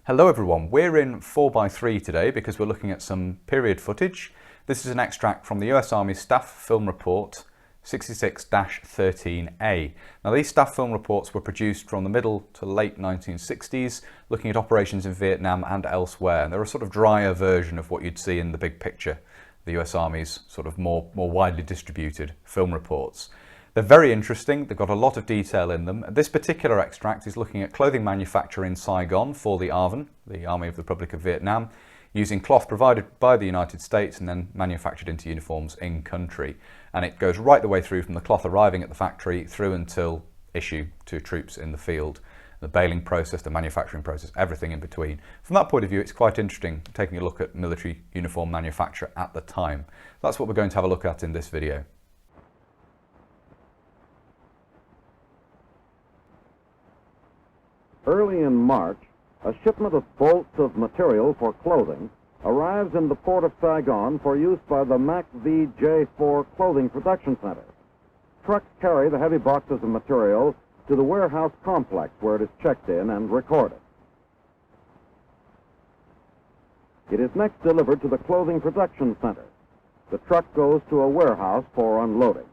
Hello everyone, we're in 4x3 today because we're looking at some period footage. This is an extract from the US Army Staff Film Report 66-13A. Now these staff film reports were produced from the middle to late 1960s, looking at operations in Vietnam and elsewhere. And they're a sort of drier version of what you'd see in the big picture, the US Army's sort of more widely distributed film reports. They're very interesting, they've got a lot of detail in them. This particular extract is looking at clothing manufacture in Saigon for the ARVN, the Army of the Republic of Vietnam, using cloth provided by the United States and then manufactured into uniforms in country. And it goes right the way through from the cloth arriving at the factory through until issue to troops in the field. The baling process, the manufacturing process, everything in between. From that point of view, it's quite interesting taking a look at military uniform manufacture at the time. That's what we're going to have a look at in this video. Early in March, a shipment of bolts of material for clothing arrives in the port of Saigon for use by the MAC-V J4 Clothing Production Center. Trucks carry the heavy boxes of material to the warehouse complex where it is checked in and recorded. It is next delivered to the Clothing Production Center. The truck goes to a warehouse for unloading.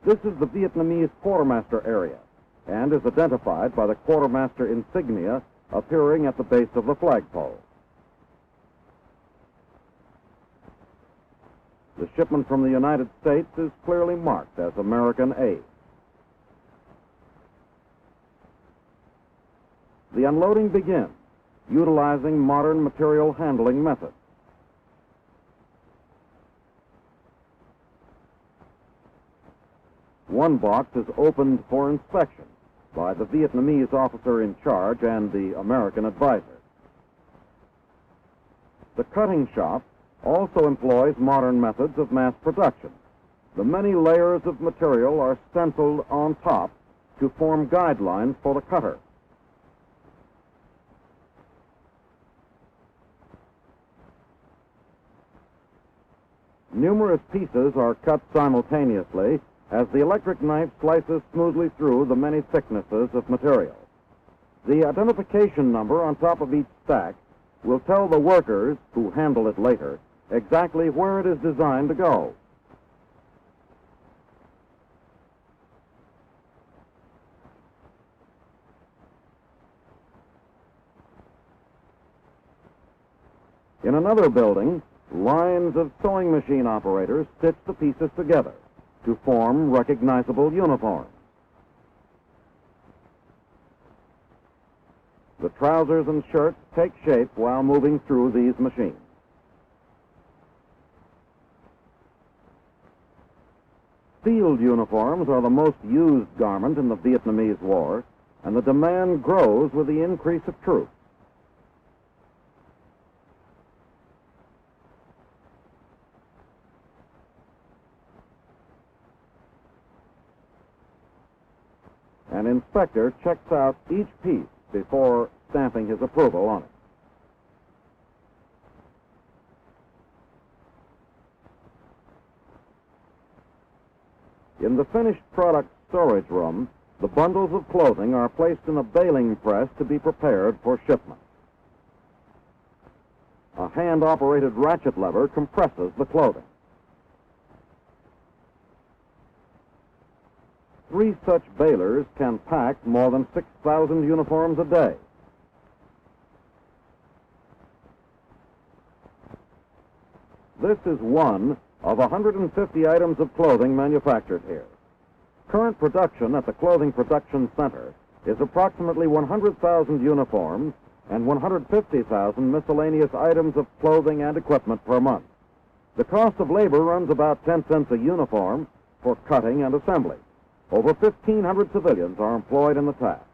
This is the Vietnamese quartermaster area and is identified by the quartermaster insignia appearing at the base of the flagpole. The shipment from the United States is clearly marked as American aid. The unloading begins, utilizing modern material handling methods. One box is opened for inspection by the Vietnamese officer in charge and the American advisor. The cutting shop also employs modern methods of mass production. The many layers of material are stenciled on top to form guidelines for the cutter. Numerous pieces are cut simultaneously as the electric knife slices smoothly through the many thicknesses of material. The identification number on top of each stack will tell the workers, who handle it later, exactly where it is designed to go. In another building, lines of sewing machine operators stitch the pieces together to form recognizable uniforms. The trousers and shirts take shape while moving through these machines. Field uniforms are the most used garment in the Vietnamese War, and the demand grows with the increase of troops. An inspector checks out each piece before stamping his approval on it. In the finished product storage room, the bundles of clothing are placed in a baling press to be prepared for shipment. A hand-operated ratchet lever compresses the clothing. 3 such balers can pack more than 6,000 uniforms a day. This is one of 150 items of clothing manufactured here. Current production at the Clothing Production Center is approximately 100,000 uniforms and 150,000 miscellaneous items of clothing and equipment per month. The cost of labor runs about 10 cents a uniform for cutting and assembly. Over 1,500 civilians are employed in the task.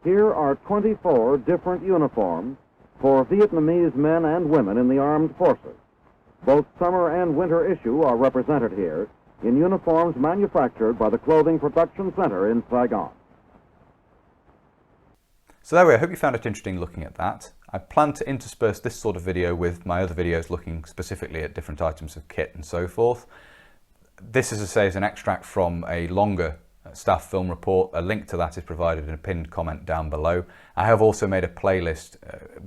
Here are 24 different uniforms for Vietnamese men and women in the armed forces. Both summer and winter issue are represented here in uniforms manufactured by the Clothing Production Center in Saigon. So there we are. I hope you found it interesting looking at that. I plan to intersperse this sort of video with my other videos looking specifically at different items of kit and so forth. This, as I say, is an extract from a longer staff film report. A link to that is provided in a pinned comment down below. I have also made a playlist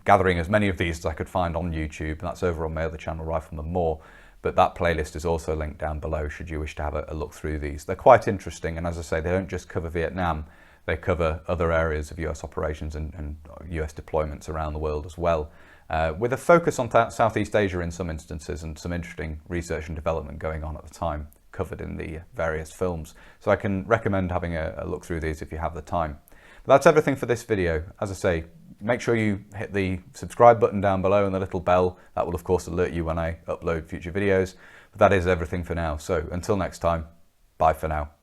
gathering as many of these as I could find on YouTube, and that's over on my other channel, Rifleman More. But that playlist is also linked down below should you wish to have a look through these. They're quite interesting, and as I say, they don't just cover Vietnam, they cover other areas of US operations and US deployments around the world as well, with a focus on Southeast Asia in some instances, and some interesting research and development going on at the time covered in the various films. So I can recommend having a look through these if you have the time. But that's everything for this video. As I say, make sure you hit the subscribe button down below and the little bell. That will of course alert you when I upload future videos. But that is everything for now. So until next time, bye for now.